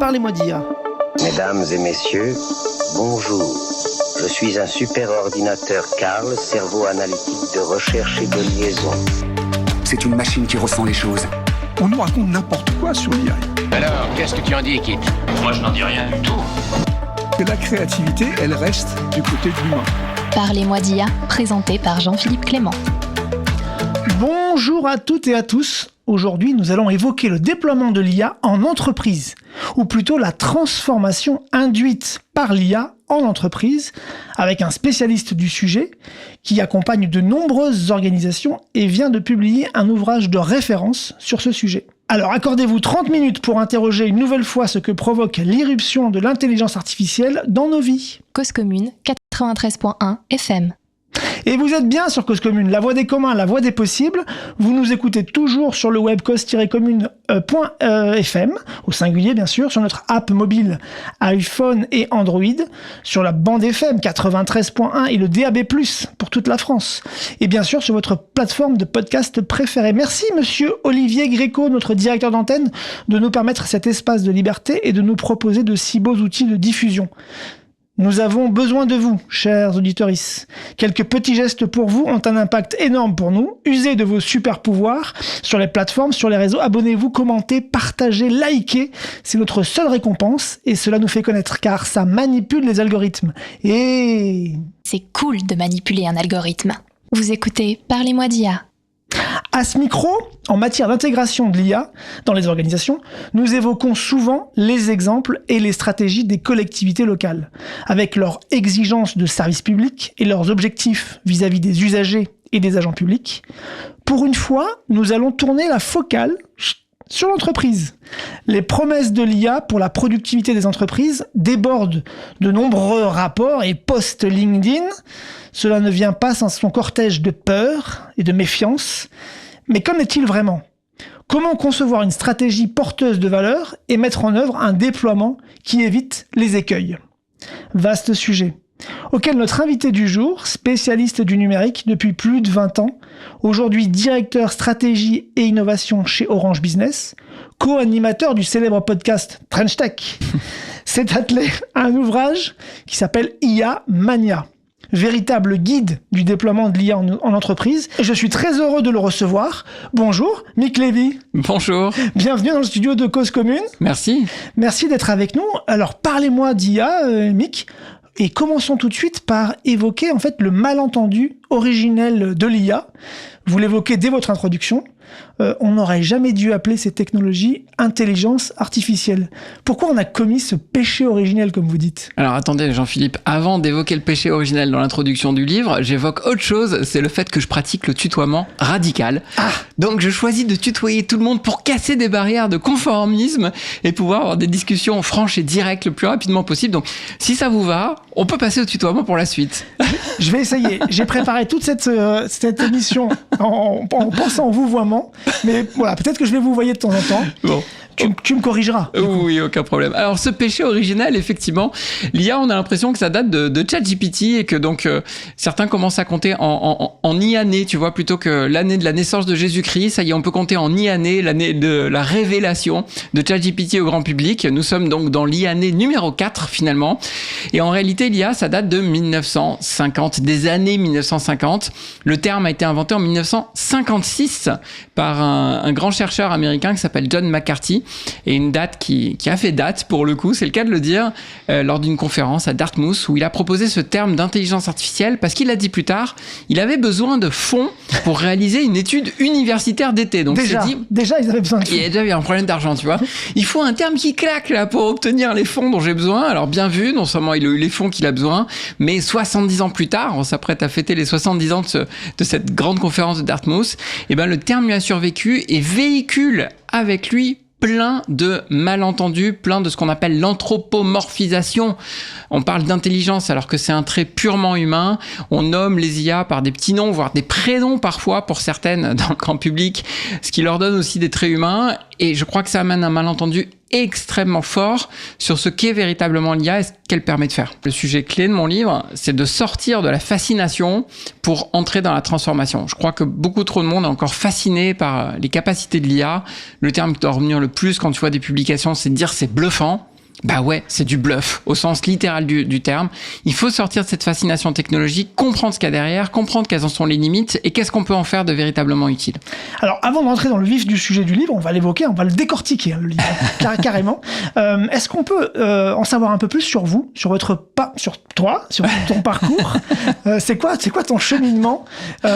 Parlez-moi d'IA. Mesdames et messieurs, bonjour. Je suis un super ordinateur Carl, cerveau analytique de recherche et de liaison. C'est une machine qui ressent les choses. On nous raconte n'importe quoi sur l'IA. Alors, qu'est-ce que tu en dis, Kit? Moi, je n'en dis rien du tout. Que la créativité, elle reste du côté de l'humain. Parlez-moi d'IA, présenté par Jean-Philippe Clément. Bonjour à toutes et à tous. Aujourd'hui, nous allons évoquer le déploiement de l'IA en entreprise, ou plutôt la transformation induite par l'IA en entreprise, avec un spécialiste du sujet qui accompagne de nombreuses organisations et vient de publier un ouvrage de référence sur ce sujet. Alors accordez-vous 30 minutes pour interroger une nouvelle fois ce que provoque l'irruption de l'intelligence artificielle dans nos vies. Cause commune, 93.1 FM. Et vous êtes bien sur Cause Commune, la voix des communs, la voix des possibles. Vous nous écoutez toujours sur le web cause-commune.fm, au singulier bien sûr, sur notre app mobile iPhone et Android, sur la bande FM 93.1 et le DAB+, pour toute la France. Et bien sûr sur votre plateforme de podcast préférée. Merci monsieur Olivier Gréco, notre directeur d'antenne, de nous permettre cet espace de liberté et de nous proposer de si beaux outils de diffusion. Nous avons besoin de vous, chers auditeurs. Quelques petits gestes pour vous ont un impact énorme pour nous. Usez de vos super pouvoirs sur les plateformes, sur les réseaux. Abonnez-vous, commentez, partagez, likez. C'est notre seule récompense et cela nous fait connaître car ça manipule les algorithmes. Et c'est cool de manipuler un algorithme. Vous écoutez Parlez-moi d'IA. À ce micro, en matière d'intégration de l'IA dans les organisations, nous évoquons souvent les exemples et les stratégies des collectivités locales, avec leurs exigences de service public et leurs objectifs vis-à-vis des usagers et des agents publics. Pour une fois, nous allons tourner la focale sur l'entreprise. Les promesses de l'IA pour la productivité des entreprises débordent de nombreux rapports et posts LinkedIn. Cela ne vient pas sans son cortège de peur et de méfiance. Mais qu'en est-il vraiment ? Comment concevoir une stratégie porteuse de valeur et mettre en œuvre un déploiement qui évite les écueils ? Vaste sujet, auquel notre invité du jour, spécialiste du numérique depuis plus de 20 ans, aujourd'hui directeur stratégie et innovation chez Orange Business, co-animateur du célèbre podcast Trench Tech, s'est attelé à un ouvrage qui s'appelle IA Mania, véritable guide du déploiement de l'IA en entreprise. Et je suis très heureux de le recevoir. Bonjour, Mick Lévy. Bonjour. Bienvenue dans le studio de Cause Commune. Merci. Merci d'être avec nous. Alors, parlez-moi d'IA, Mick. Et commençons tout de suite par évoquer en fait le malentendu originel de l'IA. Vous l'évoquez dès votre introduction. On n'aurait jamais dû appeler ces technologies intelligence artificielle. Pourquoi on a commis ce péché originel, comme vous dites ? Alors attendez, Jean-Philippe, avant d'évoquer le péché originel dans l'introduction du livre, j'évoque autre chose, c'est le fait que je pratique le tutoiement radical. Donc je choisis de tutoyer tout le monde pour casser des barrières de conformisme et pouvoir avoir des discussions franches et directes le plus rapidement possible. Donc si ça vous va, on peut passer au tutoiement pour la suite. Je vais essayer. J'ai préparé toute cette émission en pensant au vouvoiement. Mais voilà, peut-être que je vais vous voyer de temps en temps. Bon. Tu me corrigeras. Oui, aucun problème. Alors, ce péché originel, effectivement, l'IA, on a l'impression que ça date de ChatGPT et que donc certains commencent à compter en I-année, tu vois, plutôt que l'année de la naissance de Jésus-Christ. Ça y est, on peut compter en I-année, l'année de la révélation de ChatGPT au grand public. Nous sommes donc dans l'I-année numéro 4, finalement. Et en réalité, l'IA, ça date de 1950, des années 1950. Le terme a été inventé en 1956 par un grand chercheur américain qui s'appelle John McCarthy. Et une date qui a fait date, pour le coup, c'est le cas de le dire, lors d'une conférence à Dartmouth, où il a proposé ce terme d'intelligence artificielle, parce qu'il a dit plus tard, il avait besoin de fonds pour réaliser une étude universitaire d'été. Donc déjà, ils avaient besoin de fonds. Il y a déjà eu un problème d'argent, tu vois. Il faut un terme qui claque, là, pour obtenir les fonds dont j'ai besoin. Alors, bien vu, non seulement il a eu les fonds qu'il a besoin, mais 70 ans plus tard, on s'apprête à fêter les 70 ans de cette grande conférence de Dartmouth, et ben, le terme lui a survécu et véhicule avec lui plein de malentendus, plein de ce qu'on appelle l'anthropomorphisation. On parle d'intelligence alors que c'est un trait purement humain. On nomme les IA par des petits noms, voire des prénoms parfois pour certaines dans le grand public, ce qui leur donne aussi des traits humains. Et je crois que ça amène un malentendu extrêmement fort sur ce qu'est véritablement l'IA et ce qu'elle permet de faire. Le sujet clé de mon livre, c'est de sortir de la fascination pour entrer dans la transformation. Je crois que beaucoup trop de monde est encore fasciné par les capacités de l'IA. Le terme qui doit revenir le plus quand tu vois des publications, c'est de dire c'est bluffant. Bah ouais, c'est du bluff, au sens littéral du terme. Il faut sortir de cette fascination technologique, comprendre ce qu'il y a derrière, comprendre quelles en sont les limites et qu'est-ce qu'on peut en faire de véritablement utile. Alors, avant d'entrer dans le vif du sujet du livre, on va l'évoquer, on va le décortiquer, le livre, carrément. Est-ce qu'on peut en savoir un peu plus sur vous, sur toi, sur ton parcours? C'est quoi ton cheminement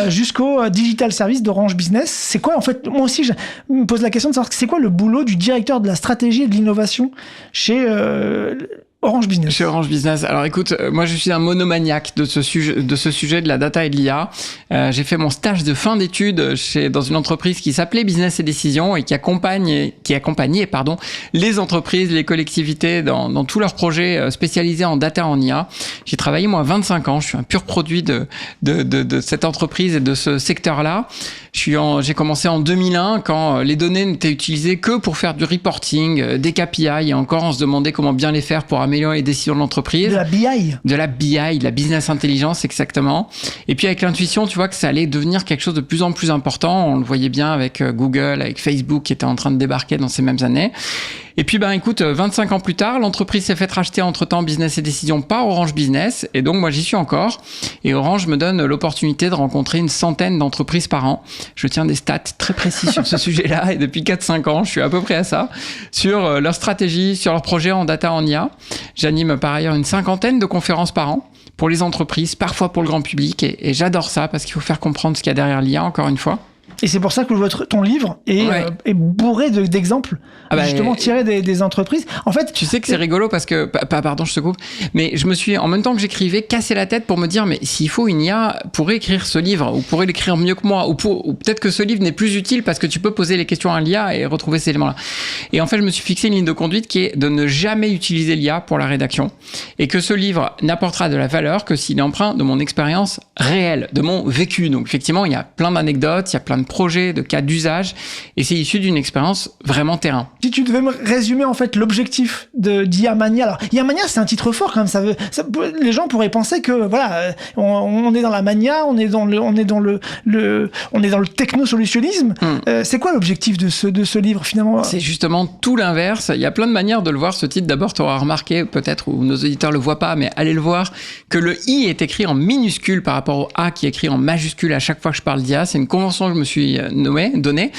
jusqu'au digital service d'Orange Business? C'est quoi, en fait, moi aussi, je me pose la question de savoir c'est quoi le boulot du directeur de la stratégie et de l'innovation chez Orange Business. Chez Orange Business. Alors écoute, moi je suis un monomaniaque de ce sujet de la data et de l'IA. J'ai fait mon stage de fin d'études dans une entreprise qui s'appelait Business et Décision et qui accompagnait les entreprises, les collectivités dans tous leurs projets spécialisés en data en IA. J'ai travaillé moi 25 ans. Je suis un pur produit de cette entreprise et de ce secteur-là. J'ai commencé en 2001 quand les données n'étaient utilisées que pour faire du reporting, des KPI et encore on se demandait comment bien les faire pour améliorer les décisions de l'entreprise. De la BI. De la BI, de la business intelligence, exactement. Et puis avec l'intuition, tu vois que ça allait devenir quelque chose de plus en plus important. On le voyait bien avec Google, avec Facebook qui était en train de débarquer dans ces mêmes années. Et puis, écoute, 25 ans plus tard, l'entreprise s'est fait racheter entre-temps Business et Décision par Orange Business. Et donc, moi, j'y suis encore. Et Orange me donne l'opportunité de rencontrer une centaine d'entreprises par an. Je tiens des stats très précis sur ce sujet-là. Et depuis 4-5 ans, je suis à peu près à ça. Sur leur stratégie, sur leurs projets en data en IA. J'anime par ailleurs une 50aine de conférences par an pour les entreprises, parfois pour le grand public. Et j'adore ça parce qu'il faut faire comprendre ce qu'il y a derrière l'IA, encore une fois. Et c'est pour ça que ton livre est bourré d'exemples, justement tirés des entreprises. En fait, tu sais que c'est rigolo parce que, pardon, je te coupe, mais je me suis, en même temps que j'écrivais, cassé la tête pour me dire, mais s'il faut une IA pour écrire ce livre, ou pourrait l'écrire mieux que moi, ou peut-être que ce livre n'est plus utile parce que tu peux poser les questions à l'IA et retrouver ces éléments-là. Et en fait, je me suis fixé une ligne de conduite qui est de ne jamais utiliser l'IA pour la rédaction et que ce livre n'apportera de la valeur que s'il est empreint de mon expérience réelle, de mon vécu. Donc, effectivement, il y a plein d'anecdotes, il y a plein de projets, de cas d'usage, et c'est issu d'une expérience vraiment terrain. Si tu devais me résumer en fait l'objectif d'IA Mania, alors IA Mania c'est un titre fort quand même, les gens pourraient penser que voilà, on est dans la mania, on est dans le techno-solutionnisme. C'est quoi l'objectif de ce livre finalement? C'est justement tout l'inverse. Il y a plein de manières de le voir ce titre. D'abord, tu auras remarqué peut-être, ou nos auditeurs le voient pas, mais allez le voir, que le I est écrit en minuscule par rapport au A qui est écrit en majuscule à chaque fois que je parle d'IA. C'est une convention que je me suis donné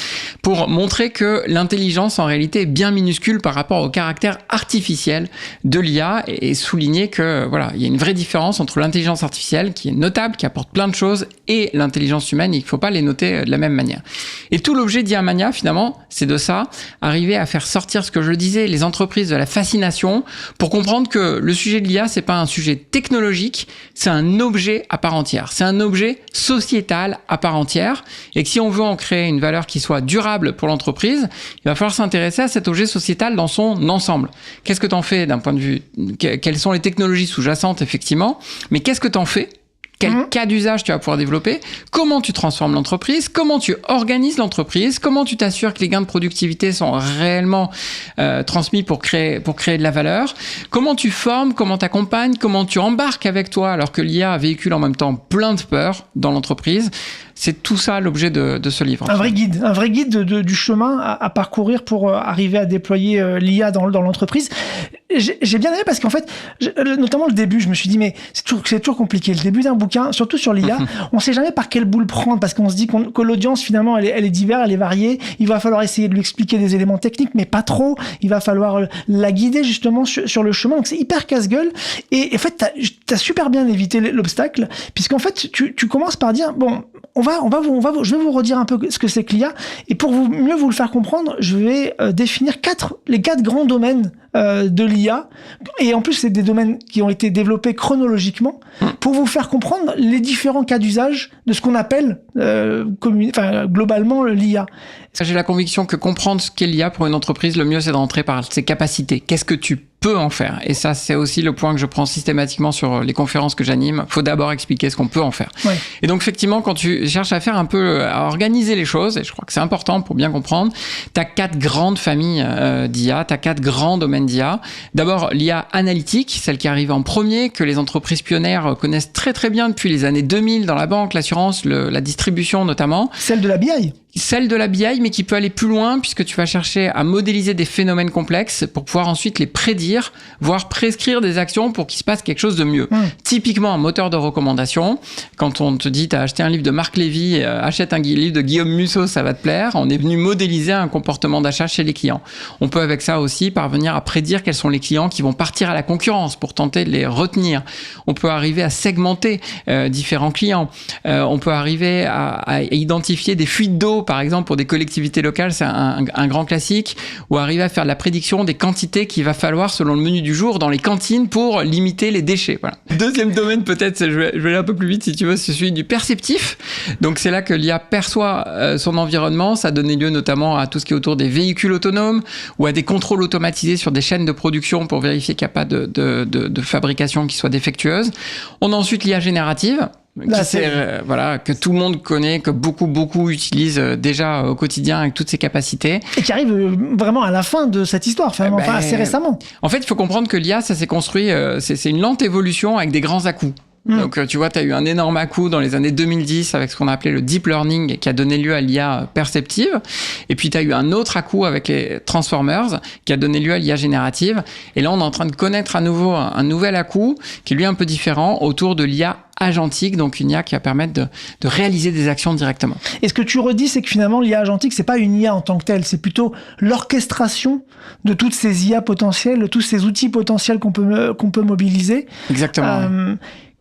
pour montrer que l'intelligence en réalité est bien minuscule par rapport au caractère artificiel de l'IA et souligner que voilà, il y a une vraie différence entre l'intelligence artificielle qui est notable, qui apporte plein de choses, et l'intelligence humaine, et qu'il ne faut pas les noter de la même manière. Et tout l'objet d'IA Mania finalement, c'est de ça, arriver à faire sortir ce que je disais, les entreprises de la fascination pour comprendre que le sujet de l'IA, c'est pas un sujet technologique, c'est un objet à part entière, c'est un objet sociétal à part entière, et que si on veut en créer une valeur qui soit durable pour l'entreprise, il va falloir s'intéresser à cet objet sociétal dans son ensemble. Qu'est-ce que t'en fais d'un point de vue, quelles sont les technologies sous-jacentes, effectivement, mais qu'est-ce que t'en fais? Quel cas d'usage tu vas pouvoir développer? Comment tu transformes l'entreprise? Comment tu organises l'entreprise? Comment tu t'assures que les gains de productivité sont réellement transmis pour créer de la valeur? Comment tu formes? Comment tu accompagnes? Comment tu embarques avec toi alors que l'IA véhicule en même temps plein de peurs dans l'entreprise? C'est tout ça l'objet de ce livre. Un vrai guide du chemin à parcourir pour arriver à déployer l'IA dans l'entreprise. J'ai bien aimé parce qu'en fait, notamment le début, je me suis dit, mais c'est toujours compliqué. Le début d'un bouquin, surtout sur l'IA, on sait jamais par quelle boule prendre parce qu'on se dit que l'audience, finalement, elle est diverse, elle est variée. Il va falloir essayer de lui expliquer des éléments techniques, mais pas trop. Il va falloir la guider justement sur le chemin. Donc c'est hyper casse-gueule. Et en fait, t'as super bien évité l'obstacle puisqu'en fait, tu commences par dire, bon, je vais vous redire un peu ce que c'est que l'IA. Et pour mieux vous le faire comprendre, je vais définir les quatre grands domaines de l'IA. Et en plus, c'est des domaines qui ont été développés chronologiquement pour vous faire comprendre les différents cas d'usage de ce qu'on appelle globalement l'IA. J'ai la conviction que comprendre ce qu'est l'IA pour une entreprise, le mieux, c'est de rentrer par ses capacités. Qu'est-ce que tu peux en faire? Et ça, c'est aussi le point que je prends systématiquement sur les conférences que j'anime. Faut d'abord expliquer ce qu'on peut en faire. Ouais. Et donc, effectivement, quand tu cherches à faire un peu, à organiser les choses, et je crois que c'est important pour bien comprendre, t'as 4 grandes familles d'IA, t'as 4 grands domaines d'IA. D'abord, l'IA analytique, celle qui arrive en premier, que les entreprises pionnières connaissent très très bien depuis les années 2000 dans la banque, l'assurance, la distribution notamment. Celle de la BI. celle de la BI, mais qui peut aller plus loin, puisque tu vas chercher à modéliser des phénomènes complexes pour pouvoir ensuite les prédire, voire prescrire des actions pour qu'il se passe quelque chose de mieux. Typiquement, un moteur de recommandation, quand on te dit, tu as acheté un livre de Marc Lévy, achète un livre de Guillaume Musso, ça va te plaire, on est venu modéliser un comportement d'achat chez les clients. On peut avec ça aussi parvenir à prédire quels sont les clients qui vont partir à la concurrence pour tenter de les retenir. On peut arriver à segmenter différents clients. On peut arriver à identifier des fuites d'eau, par exemple, pour des collectivités locales, c'est un grand classique, ou arriver à faire de la prédiction des quantités qu'il va falloir selon le menu du jour dans les cantines pour limiter les déchets. Voilà. Deuxième domaine, peut-être, je vais aller un peu plus vite si tu veux, c'est celui du perceptif. Donc c'est là que l'IA perçoit son environnement. Ça a donné lieu notamment à tout ce qui est autour des véhicules autonomes ou à des contrôles automatisés sur des chaînes de production pour vérifier qu'il n'y a pas de fabrication qui soit défectueuse. On a ensuite l'IA générative. Que tout le monde connaît, que beaucoup utilisent déjà au quotidien avec toutes ses capacités. Et qui arrive vraiment à la fin de cette histoire, assez récemment. En fait, il faut comprendre que l'IA, ça s'est construit, c'est une lente évolution avec des grands à-coups. Donc, tu vois, tu as eu un énorme à-coup dans les années 2010 avec ce qu'on a appelé le deep learning qui a donné lieu à l'IA perceptive. Et puis, tu as eu un autre à-coup avec les transformers qui a donné lieu à l'IA générative. Et là, on est en train de connaître à nouveau un nouvel à-coup qui est lui un peu différent autour de l'IA agentique, donc une IA qui va permettre de réaliser des actions directement. Et ce que tu redis, c'est que finalement, l'IA agentique, c'est pas une IA en tant que telle, c'est plutôt l'orchestration de toutes ces IA potentielles, de tous ces outils potentiels qu'on peut mobiliser. Exactement.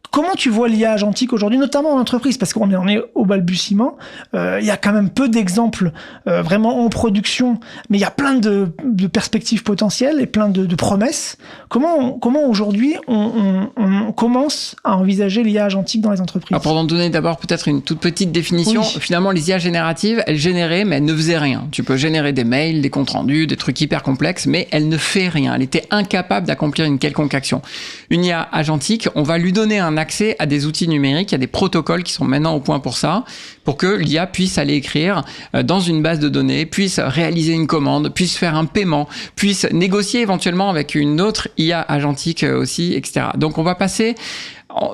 Comment tu vois l'IA agentique aujourd'hui, notamment en entreprise? Parce qu'on est au balbutiement. Il y a quand même peu d'exemples vraiment en production, mais il y a plein de perspectives potentielles et plein de promesses. Comment aujourd'hui on commence à envisager l'IA agentique dans les entreprises? Alors pour en donner d'abord peut-être une toute petite définition, finalement les IA génératives, elles généraient, mais elles ne faisaient rien. Tu peux générer des mails, des comptes rendus, des trucs hyper complexes, mais elle ne fait rien. Elle était incapable d'accomplir une quelconque action. Une IA agentique, on va lui donner un accès à des outils numériques, il y a des protocoles qui sont maintenant au point pour ça, pour que l'IA puisse aller écrire dans une base de données, puisse réaliser une commande, puisse faire un paiement, puisse négocier éventuellement avec une autre IA agentique aussi, etc. Donc on va passer...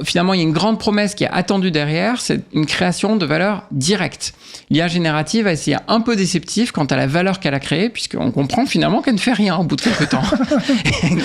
Finalement, il y a une grande promesse qui est attendue derrière, c'est une création de valeur directe. L'IA générative a essayé un peu déceptif quant à la valeur qu'elle a créée, puisqu'on comprend finalement qu'elle ne fait rien au bout de quelques temps. Il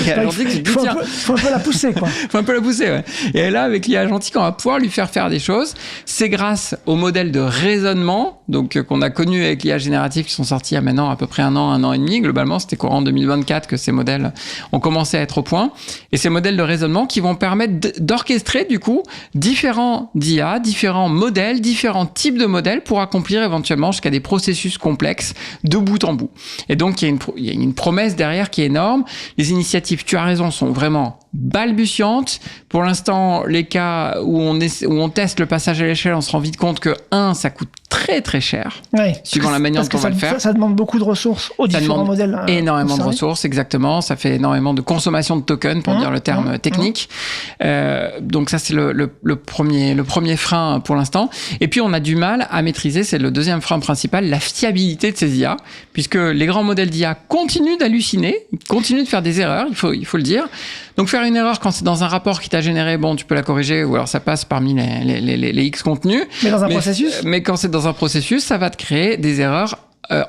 faut un peu la pousser, quoi. Faut un peu la pousser, ouais. Et là, avec l'IA agentique, on va pouvoir lui faire des choses. C'est grâce au modèle de raisonnement, donc qu'on a connu avec l'IA générative, qui sont sortis il y a maintenant à peu près un an et demi. Globalement, c'était courant 2024 que ces modèles ont commencé à être au point. Et ces modèles de raisonnement qui vont permettre d'orchestrer du coup différents IA, différents modèles, différents types de modèles pour accomplir éventuellement jusqu'à des processus complexes de bout en bout. Et donc il y a une promesse derrière qui est énorme. Les initiatives, tu as raison, sont vraiment balbutiantes. Pour l'instant, les cas où on teste le passage à l'échelle, on se rend vite compte que ça coûte très très cher, suivant la manière dont on va le faire. Ça demande beaucoup de ressources aux différents modèles. Énormément de ressources, exactement. Ça fait énormément de consommation de tokens, pour dire le terme technique. Donc ça, c'est le premier frein pour l'instant. Et puis, on a du mal à maîtriser, c'est le deuxième frein principal, la fiabilité de ces IA, puisque les grands modèles d'IA continuent d'halluciner, continuent de faire des erreurs, il faut le dire. Donc, faire une erreur quand c'est dans un rapport qui t'a généré, tu peux la corriger, ou alors ça passe parmi les X contenus. Mais dans un processus? Mais quand c'est dans un processus, ça va te créer des erreurs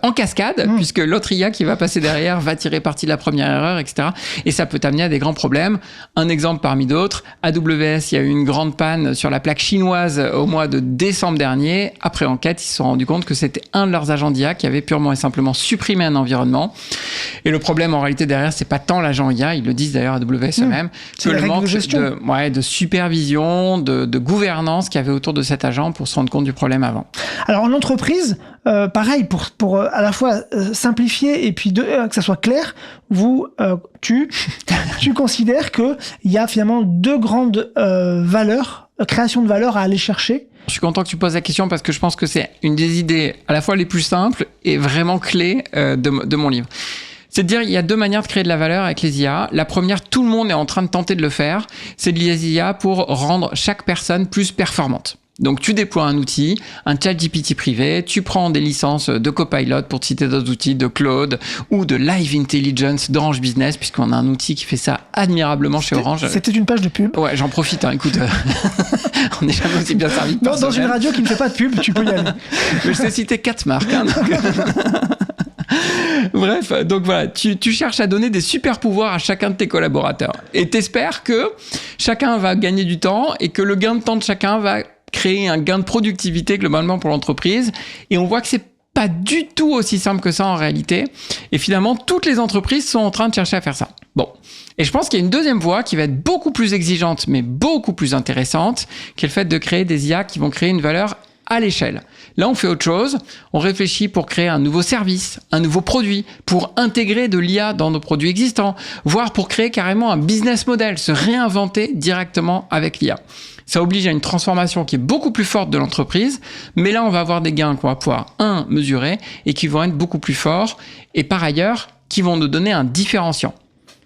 en cascade, puisque l'autre IA qui va passer derrière va tirer parti de la première erreur, etc. Et ça peut t'amener à des grands problèmes. Un exemple parmi d'autres, AWS, il y a eu une grande panne sur la plaque chinoise au mois de décembre dernier. Après enquête, ils se sont rendus compte que c'était un de leurs agents d'IA qui avait purement et simplement supprimé un environnement. Et le problème, en réalité, derrière, c'est pas tant l'agent IA, ils le disent d'ailleurs AWS eux-mêmes, que le manque de supervision, de gouvernance qu'il y avait autour de cet agent pour se rendre compte du problème avant. Alors, en entreprise, pareil, pour à la fois simplifier et puis que ça soit clair, tu considères qu'il y a finalement deux grandes créations de valeur à aller chercher. Je suis content que tu poses la question parce que je pense que c'est une des idées à la fois les plus simples et vraiment clés de mon livre. C'est de dire, il y a deux manières de créer de la valeur avec les IA. La première, tout le monde est en train de tenter de le faire, c'est de l'IA pour rendre chaque personne plus performante. Donc, tu déploies un outil, un ChatGPT privé, tu prends des licences de Copilot pour te citer d'autres outils, de Claude ou de Live Intelligence d'Orange Business, puisqu'on a un outil qui fait ça admirablement chez Orange. C'était une page de pub. Ouais, j'en profite, hein, écoute. On n'est jamais aussi bien servi que par Dans une radio qui ne fait pas de pub, tu peux y aller. Mais je t'ai cité 4 marques. Hein, Bref, donc voilà, tu cherches à donner des super pouvoirs à chacun de tes collaborateurs. Et t'espères que chacun va gagner du temps et que le gain de temps de chacun va créer un gain de productivité globalement pour l'entreprise. Et on voit que c'est pas du tout aussi simple que ça en réalité. Et finalement, toutes les entreprises sont en train de chercher à faire ça. Bon. Et je pense qu'il y a une deuxième voie qui va être beaucoup plus exigeante, mais beaucoup plus intéressante, qui est le fait de créer des IA qui vont créer une valeur à l'échelle. Là, on fait autre chose. On réfléchit pour créer un nouveau service, un nouveau produit, pour intégrer de l'IA dans nos produits existants, voire pour créer carrément un business model, se réinventer directement avec l'IA. Ça oblige à une transformation qui est beaucoup plus forte de l'entreprise, mais là, on va avoir des gains qu'on va pouvoir, mesurer et qui vont être beaucoup plus forts et par ailleurs, qui vont nous donner un différenciant.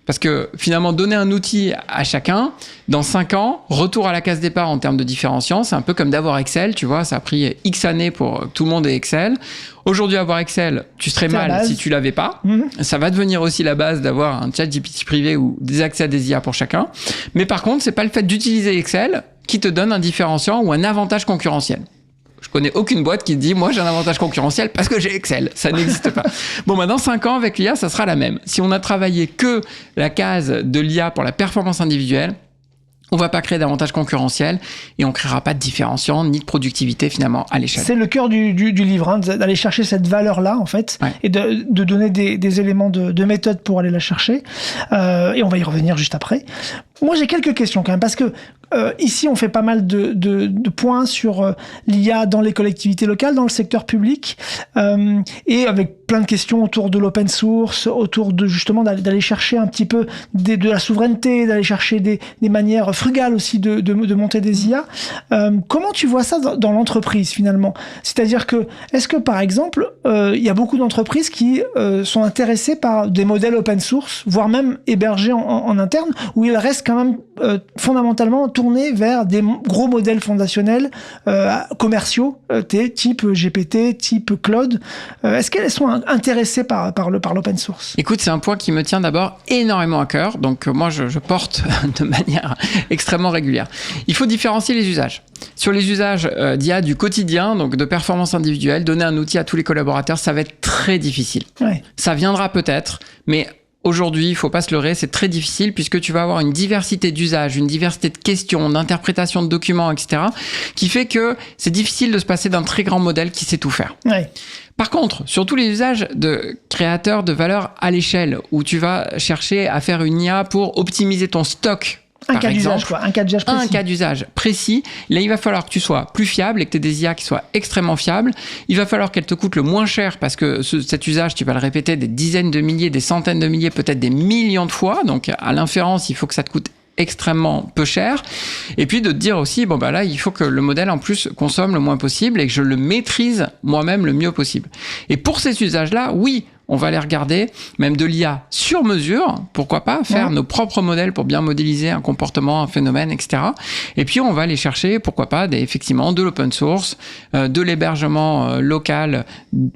Parce que finalement, donner un outil à chacun, dans 5 ans, retour à la case départ en termes de différenciant, c'est un peu comme d'avoir Excel, tu vois, ça a pris X années pour que tout le monde ait Excel. Aujourd'hui, avoir Excel, tu serais mal si tu l'avais pas. Ça va devenir aussi la base d'avoir un ChatGPT privé ou des accès à des IA pour chacun. Mais par contre, c'est pas le fait d'utiliser Excel qui te donne un différenciant ou un avantage concurrentiel. Je connais aucune boîte qui dit « moi j'ai un avantage concurrentiel parce que j'ai Excel ». Ça n'existe pas. Bon, dans 5 ans, avec l'IA, ça sera la même. Si on a travaillé que la case de l'IA pour la performance individuelle, on va pas créer d'avantage concurrentiel et on créera pas de différenciant ni de productivité finalement à l'échelle. C'est le cœur du livre, hein, d'aller chercher cette valeur-là en fait, et de donner des éléments de méthode pour aller la chercher. Et on va y revenir juste après. Moi, j'ai quelques questions quand même, parce que ici, on fait pas mal de points sur l'IA dans les collectivités locales, dans le secteur public, et avec plein de questions autour de l'open source, autour de justement d'aller chercher un petit peu de la souveraineté, d'aller chercher des manières frugales aussi de monter des IA. Comment tu vois ça dans l'entreprise finalement ? C'est-à-dire que, est-ce que par exemple, il y a beaucoup d'entreprises qui sont intéressées par des modèles open source, voire même hébergés en interne, où ils restent quand même fondamentalement tournés vers des gros modèles fondationnels commerciaux, type GPT, type Claude. Est-ce qu'elles sont intéressées par l'open source ? Écoute, c'est un point qui me tient d'abord énormément à cœur. Donc moi, je porte de manière extrêmement régulière. Il faut différencier les usages. Sur les usages d'IA du quotidien, donc de performance individuelle, donner un outil à tous les collaborateurs, ça va être très difficile. Ouais. Ça viendra peut-être, mais aujourd'hui, il faut pas se leurrer, c'est très difficile puisque tu vas avoir une diversité d'usages, une diversité de questions, d'interprétation de documents, etc., qui fait que c'est difficile de se passer d'un très grand modèle qui sait tout faire. Ouais. Par contre, sur tous les usages de créateurs de valeur à l'échelle, où tu vas chercher à faire une IA pour optimiser ton stock, un cas d'usage, quoi. Un cas d'usage précis. Un cas d'usage précis. Là, il va falloir que tu sois plus fiable et que tu aies des IA qui soient extrêmement fiables. Il va falloir qu'elles te coûtent le moins cher parce que cet usage, tu vas le répéter des dizaines de milliers, des centaines de milliers, peut-être des millions de fois. Donc, à l'inférence, il faut que ça te coûte extrêmement peu cher. Et puis de te dire aussi, là, il faut que le modèle en plus consomme le moins possible et que je le maîtrise moi-même le mieux possible. Et pour ces usages-là, oui, on va les regarder, même de l'IA sur mesure, pourquoi pas, faire nos propres modèles pour bien modéliser un comportement, un phénomène, etc. Et puis on va aller chercher, pourquoi pas, effectivement, de l'open source, de l'hébergement local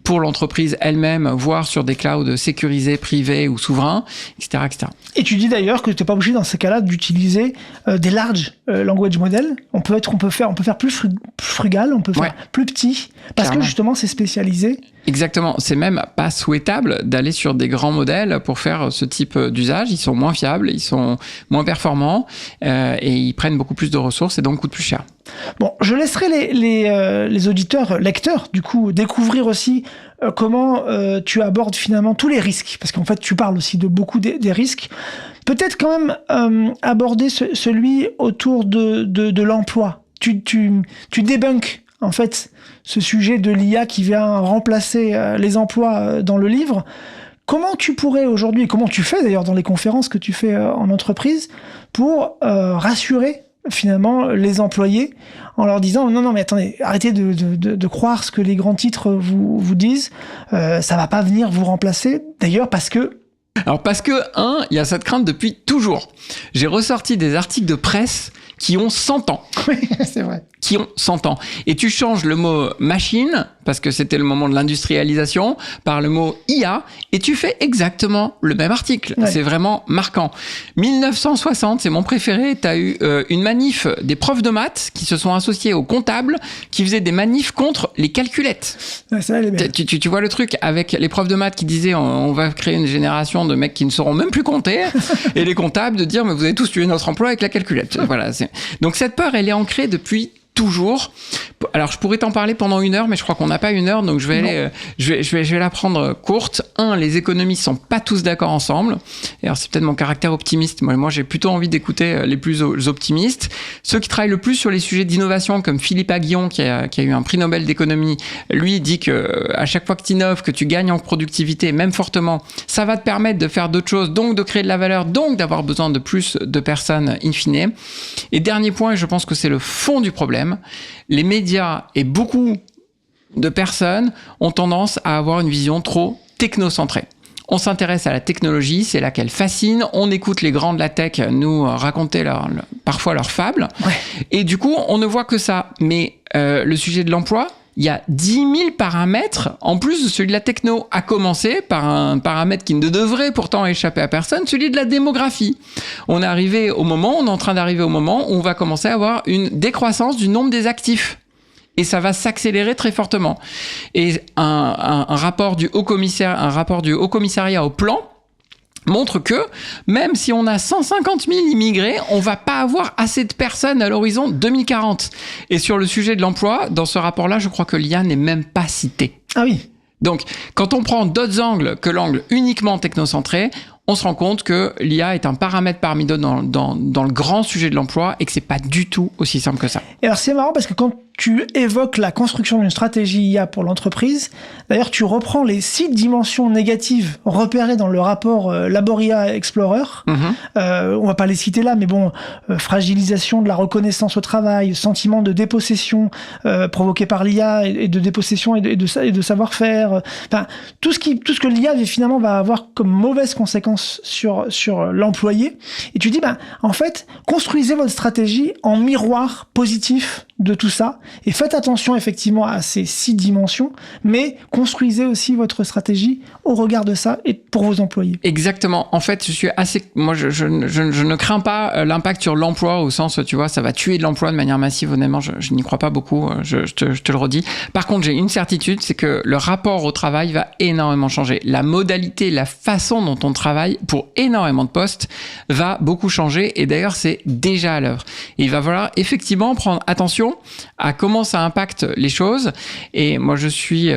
pour l'entreprise elle-même, voire sur des clouds sécurisés, privés ou souverains, etc., etc. Et tu dis d'ailleurs que tu n'es pas obligé dans ces cas-là d'utiliser des large language models. On peut faire plus frugal, on peut faire plus petit, parce que justement c'est spécialisé. Exactement, c'est même pas souhaitable d'aller sur des grands modèles pour faire ce type d'usage. Ils sont moins fiables, ils sont moins performants et ils prennent beaucoup plus de ressources et donc coûtent plus cher. Bon, je laisserai les auditeurs, lecteurs, du coup, découvrir aussi comment tu abordes finalement tous les risques. Parce qu'en fait, tu parles aussi de beaucoup des risques. Peut-être quand même aborder celui autour de l'emploi. Tu débunkes en fait ce sujet de l'IA qui vient remplacer les emplois dans le livre. Comment tu pourrais aujourd'hui, et comment tu fais d'ailleurs dans les conférences que tu fais en entreprise, pour rassurer finalement les employés en leur disant non mais attendez, arrêtez de croire ce que les grands titres vous disent, ça va pas venir vous remplacer, d'ailleurs parce que il y a cette crainte depuis toujours. J'ai ressorti des articles de presse qui ont 100 ans. Oui, c'est vrai. qui ont 100 ans. Et tu changes le mot machine, parce que c'était le moment de l'industrialisation, par le mot IA, et tu fais exactement le même article. Ouais. C'est vraiment marquant. 1960, c'est mon préféré, tu as eu une manif des profs de maths qui se sont associés aux comptables, qui faisaient des manifs contre les calculettes. Ouais, ça, elle est bien. Tu vois le truc avec les profs de maths qui disaient on va créer une génération de mecs qui ne sauront même plus compter, et les comptables de dire mais vous avez tous tué notre emploi avec la calculette. Voilà, donc cette peur, elle est ancrée depuis toujours. Alors, je pourrais t'en parler pendant 1 heure, mais je crois qu'on n'a pas 1 heure, donc je vais la prendre courte. Les économistes sont pas tous d'accord ensemble. Et alors, c'est peut-être mon caractère optimiste. Moi, j'ai plutôt envie d'écouter les plus optimistes. Ceux qui travaillent le plus sur les sujets d'innovation, comme Philippe Aguillon, qui a eu un prix Nobel d'économie, lui dit que à chaque fois que tu innoves, que tu gagnes en productivité, même fortement, ça va te permettre de faire d'autres choses, donc de créer de la valeur, donc d'avoir besoin de plus de personnes in fine. Et dernier point, et je pense que c'est le fond du problème, les médias et beaucoup de personnes ont tendance à avoir une vision trop technocentrée. On s'intéresse à la technologie, c'est là qu'elle fascine. On écoute les grands de la tech nous raconter parfois leurs fables. Ouais. Et du coup, on ne voit que ça. Mais le sujet de l'emploi, il y a 10 000 paramètres en plus de celui de la techno, à commencer par un paramètre qui ne devrait pourtant échapper à personne, celui de la démographie. On est en train d'arriver au moment où on va commencer à avoir une décroissance du nombre des actifs. Et ça va s'accélérer très fortement. Et un rapport du Haut Commissariat au plan montre que même si on a 150 000 immigrés, on va pas avoir assez de personnes à l'horizon 2040. Et sur le sujet de l'emploi, dans ce rapport-là, je crois que l'IA n'est même pas citée. Ah oui. Donc, quand on prend d'autres angles que l'angle uniquement technocentré, on se rend compte que l'IA est un paramètre parmi d'autres dans le grand sujet de l'emploi et que c'est pas du tout aussi simple que ça. Et alors, c'est marrant parce que quand tu évoques la construction d'une stratégie IA pour l'entreprise, d'ailleurs, tu reprends les 6 dimensions négatives repérées dans le rapport Laboria Explorer. On va pas les citer là, mais bon, fragilisation de la reconnaissance au travail, sentiment de dépossession provoqué par l'IA et de dépossession et de savoir-faire. Enfin, tout ce que l'IA finalement va avoir comme mauvaise conséquence sur l'employé. Et tu dis, en fait, construisez votre stratégie en miroir positif de tout ça et faites attention effectivement à ces 6 dimensions, mais construisez aussi votre stratégie au regard de ça et pour vos employés. Exactement. En fait, moi, je ne crains pas l'impact sur l'emploi au sens, tu vois, ça va tuer de l'emploi de manière massive. Honnêtement, je n'y crois pas beaucoup. Je te le redis. Par contre, j'ai une certitude, c'est que le rapport au travail va énormément changer. La modalité, la façon dont on travaille pour énormément de postes va beaucoup changer. Et d'ailleurs, c'est déjà à l'œuvre. Et il va falloir effectivement prendre attention à comment ça impacte les choses. Et moi, je suis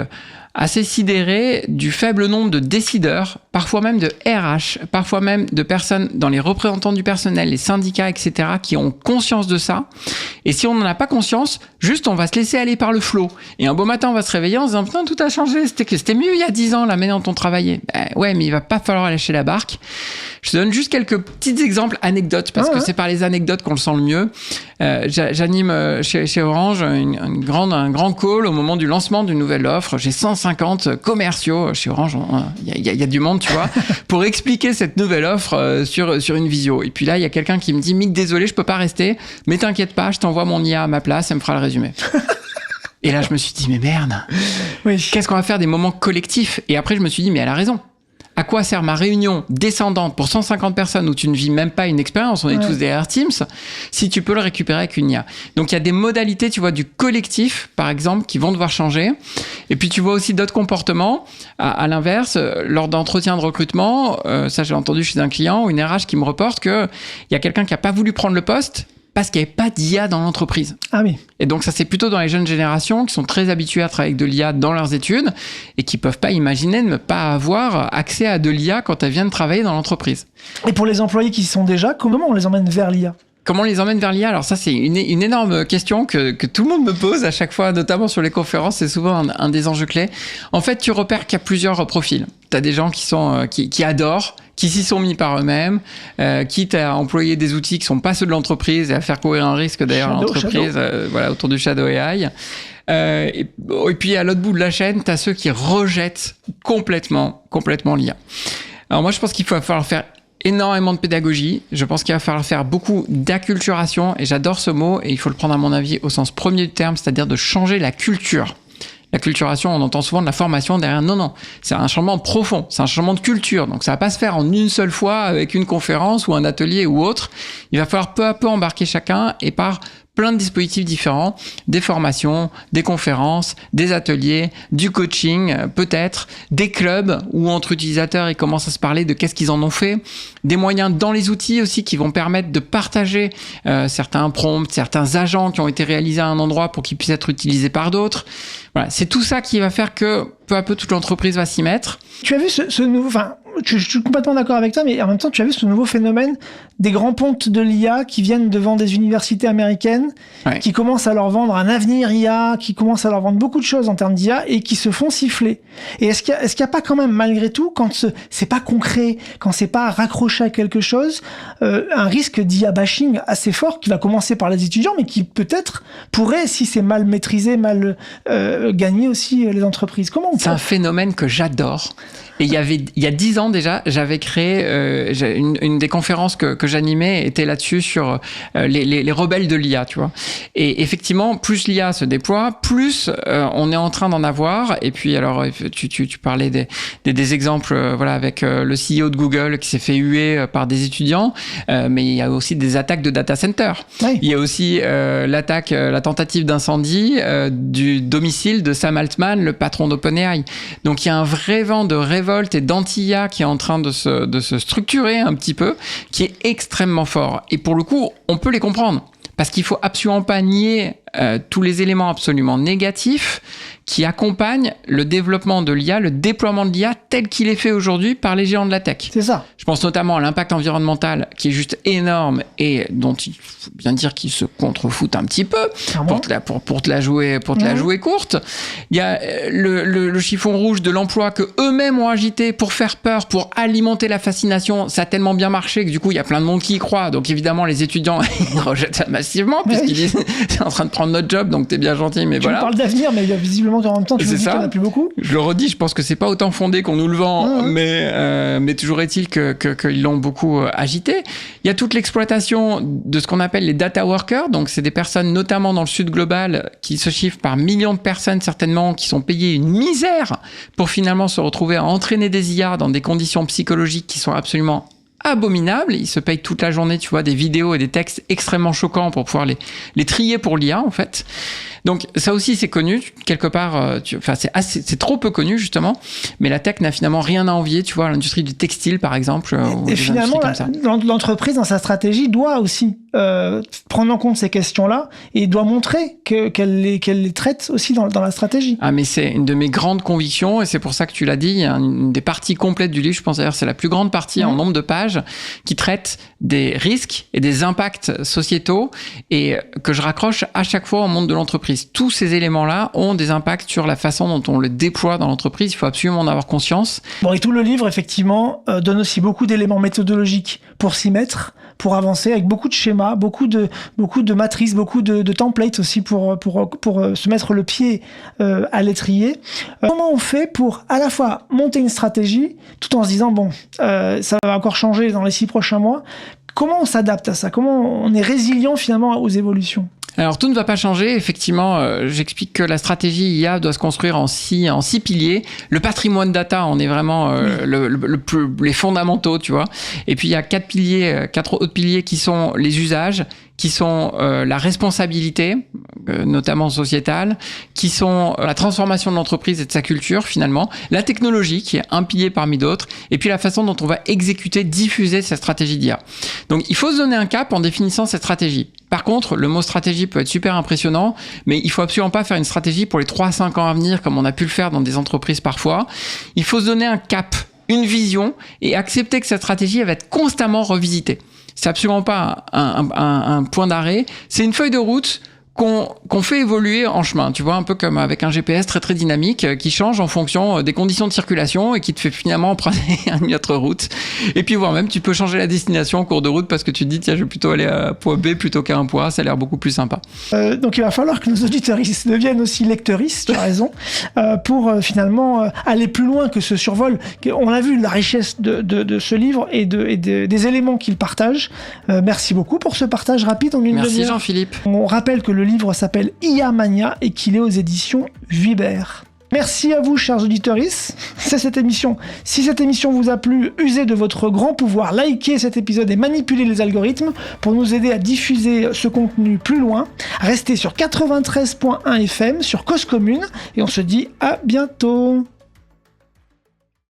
assez sidéré du faible nombre de décideurs, parfois même de RH, parfois même de personnes dans les représentants du personnel, les syndicats, etc., qui ont conscience de ça. Et si on n'en a pas conscience, juste on va se laisser aller par le flot. Et un beau matin, on va se réveiller en se disant « Putain, tout a changé, c'était mieux il y a 10 ans, la manière dont on travaillait. » Ouais, mais il va pas falloir lâcher la barque. Je te donne juste quelques petits exemples, anecdotes, parce que c'est par les anecdotes qu'on le sent le mieux. J'anime chez Orange un grand call au moment du lancement d'une nouvelle offre. J'ai 150 commerciaux chez Orange, il y a du monde, tu vois, pour expliquer cette nouvelle offre sur une visio. Et puis là, il y a quelqu'un qui me dit « Mick, désolé, je peux pas rester, mais t'inquiète pas, je t'envoie mon IA à ma place, elle me fera le résumé. » Et là, je me suis dit « Mais merde, qu'est-ce qu'on va faire des moments collectifs ?» Et après, je me suis dit « Mais elle a raison. À quoi sert ma réunion descendante pour 150 personnes où tu ne vis même pas une expérience, on est tous derrière Teams, si tu peux le récupérer avec une IA. Donc il y a des modalités, tu vois, du collectif, par exemple, qui vont devoir changer. Et puis tu vois aussi d'autres comportements. À l'inverse, lors d'entretiens de recrutement, ça j'ai entendu chez un client, une RH qui me reporte qu'il y a quelqu'un qui n'a pas voulu prendre le poste parce qu'il n'y avait pas d'IA dans l'entreprise. Ah oui. Et donc ça, c'est plutôt dans les jeunes générations qui sont très habituées à travailler avec de l'IA dans leurs études et qui ne peuvent pas imaginer de ne pas avoir accès à de l'IA quand elles viennent travailler dans l'entreprise. Et pour les employés qui y sont déjà, comment on les emmène vers l'IA ? Comment on les emmène vers l'IA ? Alors ça, c'est une énorme question que tout le monde me pose à chaque fois, notamment sur les conférences. C'est souvent un des enjeux clés. En fait, tu repères qu'il y a plusieurs profils. Tu as des gens qui adorent, qui s'y sont mis par eux-mêmes, quitte à employer des outils qui sont pas ceux de l'entreprise et à faire courir un risque d'ailleurs à l'entreprise, autour du Shadow AI. Et puis à l'autre bout de la chaîne, tu as ceux qui rejettent complètement l'IA. Alors moi, je pense qu'il va falloir faire énormément de pédagogie. Je pense qu'il va falloir faire beaucoup d'acculturation, et j'adore ce mot, et il faut le prendre à mon avis au sens premier du terme, c'est-à-dire de changer la culture. L'acculturation, on entend souvent de la formation derrière. Non, c'est un changement profond, c'est un changement de culture. Donc ça va pas se faire en une seule fois avec une conférence ou un atelier ou autre. Il va falloir peu à peu embarquer chacun, et par plein de dispositifs différents, des formations, des conférences, des ateliers, du coaching, peut-être, des clubs où entre utilisateurs ils commencent à se parler de qu'est-ce qu'ils en ont fait, des moyens dans les outils aussi qui vont permettre de partager certains prompts, certains agents qui ont été réalisés à un endroit pour qu'ils puissent être utilisés par d'autres. Voilà, c'est tout ça qui va faire que peu à peu toute l'entreprise va s'y mettre. Tu as vu ce nouveau... Enfin, je suis complètement d'accord avec toi, mais en même temps, tu as vu ce nouveau phénomène des grands pontes de l'IA qui viennent devant des universités américaines, qui commencent à leur vendre un avenir IA, qui commencent à leur vendre beaucoup de choses en termes d'IA et qui se font siffler. Et est-ce qu'il y a pas quand même, malgré tout, quand c'est pas concret, quand c'est pas raccroché à quelque chose, un risque d'IA bashing assez fort qui va commencer par les étudiants, mais qui peut-être pourrait, si c'est mal maîtrisé, mal gagner aussi les entreprises. Comment on peut... C'est un phénomène que j'adore. Et il y a 10 ans déjà, j'avais créé une des conférences que j'animais était là-dessus sur les rebelles de l'IA, tu vois. Et effectivement, plus l'IA se déploie, plus on est en train d'en avoir. Et puis alors, tu parlais des exemples, voilà, avec le CEO de Google qui s'est fait huer par des étudiants, mais il y a aussi des attaques de data center. Oui. Il y a aussi la tentative d'incendie du domicile de Sam Altman, le patron d'OpenAI. Donc il y a un vrai vent de révolte et d'anti-IA qui est en train de se structurer un petit peu, qui est extrêmement fort. Et pour le coup, on peut les comprendre. Parce qu'il faut absolument pas nier tous les éléments absolument négatifs qui accompagnent le développement de l'IA, le déploiement de l'IA tel qu'il est fait aujourd'hui par les géants de la tech. C'est ça. Je pense notamment à l'impact environnemental qui est juste énorme et dont il faut bien dire qu'ils se contrefoutent un petit peu pour te la jouer courte. Il y a le chiffon rouge de l'emploi que eux-mêmes ont agité pour faire peur, pour alimenter la fascination. Ça a tellement bien marché que du coup il y a plein de monde qui y croit. Donc évidemment les étudiants ils rejettent ça massivement puisqu'ils disent c'est en train de prendre notre job donc t'es bien gentil mais voilà. Tu parles d'avenir mais visiblement en même temps tu nous dis qu'il n'y en a plus beaucoup. Je le redis, je pense que c'est pas autant fondé qu'on nous le vend, mais toujours est-il qu'ils l'ont beaucoup agité. Il y a toute l'exploitation de ce qu'on appelle les data workers, donc c'est des personnes notamment dans le sud global qui se chiffrent par millions de personnes certainement, qui sont payées une misère pour finalement se retrouver à entraîner des IA dans des conditions psychologiques qui sont absolument abominable. Ils se payent toute la journée, tu vois, des vidéos et des textes extrêmement choquants pour pouvoir les trier pour l'IA, en fait. Donc, ça aussi, c'est connu. Quelque part, c'est trop peu connu, justement. Mais la tech n'a finalement rien à envier, tu vois, à l'industrie du textile, par exemple. Et finalement, l'entreprise, dans sa stratégie, doit aussi prendre en compte ces questions-là et doit montrer qu'elle les traite aussi dans la stratégie. Ah, mais c'est une de mes grandes convictions et c'est pour ça que tu l'as dit. Il y a une des parties complètes du livre, je pense d'ailleurs, c'est la plus grande partie en nombre de pages qui traite des risques et des impacts sociétaux et que je raccroche à chaque fois au monde de l'entreprise. Tous ces éléments-là ont des impacts sur la façon dont on le déploie dans l'entreprise. Il faut absolument en avoir conscience. Bon, et tout le livre, effectivement, donne aussi beaucoup d'éléments méthodologiques pour s'y mettre, pour avancer, avec beaucoup de schémas, beaucoup de matrices, beaucoup de templates aussi pour se mettre le pied à l'étrier. Comment on fait pour à la fois monter une stratégie, tout en se disant, bon, ça va encore changer dans les 6 prochains mois. Comment on s'adapte à ça? Comment on est résilient finalement aux évolutions? Alors, tout ne va pas changer. Effectivement, j'explique que la stratégie IA doit se construire en 6 piliers. Le patrimoine data, on est vraiment les fondamentaux, tu vois. Et puis, il y a 4 autres piliers qui sont les usages, qui sont la responsabilité, notamment sociétale, qui sont la transformation de l'entreprise et de sa culture, finalement, la technologie, qui est un pilier parmi d'autres, et puis la façon dont on va exécuter, diffuser cette stratégie d'IA. Donc, il faut se donner un cap en définissant cette stratégie. Par contre, le mot stratégie peut être super impressionnant, mais il faut absolument pas faire une stratégie pour les 3 à 5 ans à venir, comme on a pu le faire dans des entreprises parfois. Il faut se donner un cap, une vision, et accepter que cette stratégie elle va être constamment revisitée. C'est absolument pas un point d'arrêt. C'est une feuille de route qu'on fait évoluer en chemin, tu vois, un peu comme avec un GPS très très dynamique qui change en fonction des conditions de circulation et qui te fait finalement emprunter une autre route. Et puis voire même tu peux changer la destination en cours de route parce que tu te dis tiens je vais plutôt aller à point B plutôt qu'à un point A, ça a l'air beaucoup plus sympa. Donc il va falloir que nos auditeuristes deviennent aussi lecteuristes, tu as raison, pour finalement aller plus loin que ce survol. On a vu la richesse de ce livre et des éléments qu'il partage. Merci beaucoup pour ce partage rapide en une demi-heure. Merci Jean-Philippe. On rappelle que le livre s'appelle IA Mania et qu'il est aux éditions Vuibert. Merci à vous, chers auditeurs. C'est cette émission. Si cette émission vous a plu, usez de votre grand pouvoir, likez cet épisode et manipulez les algorithmes pour nous aider à diffuser ce contenu plus loin. Restez sur 93.1 FM, sur Cause Commune, et on se dit à bientôt.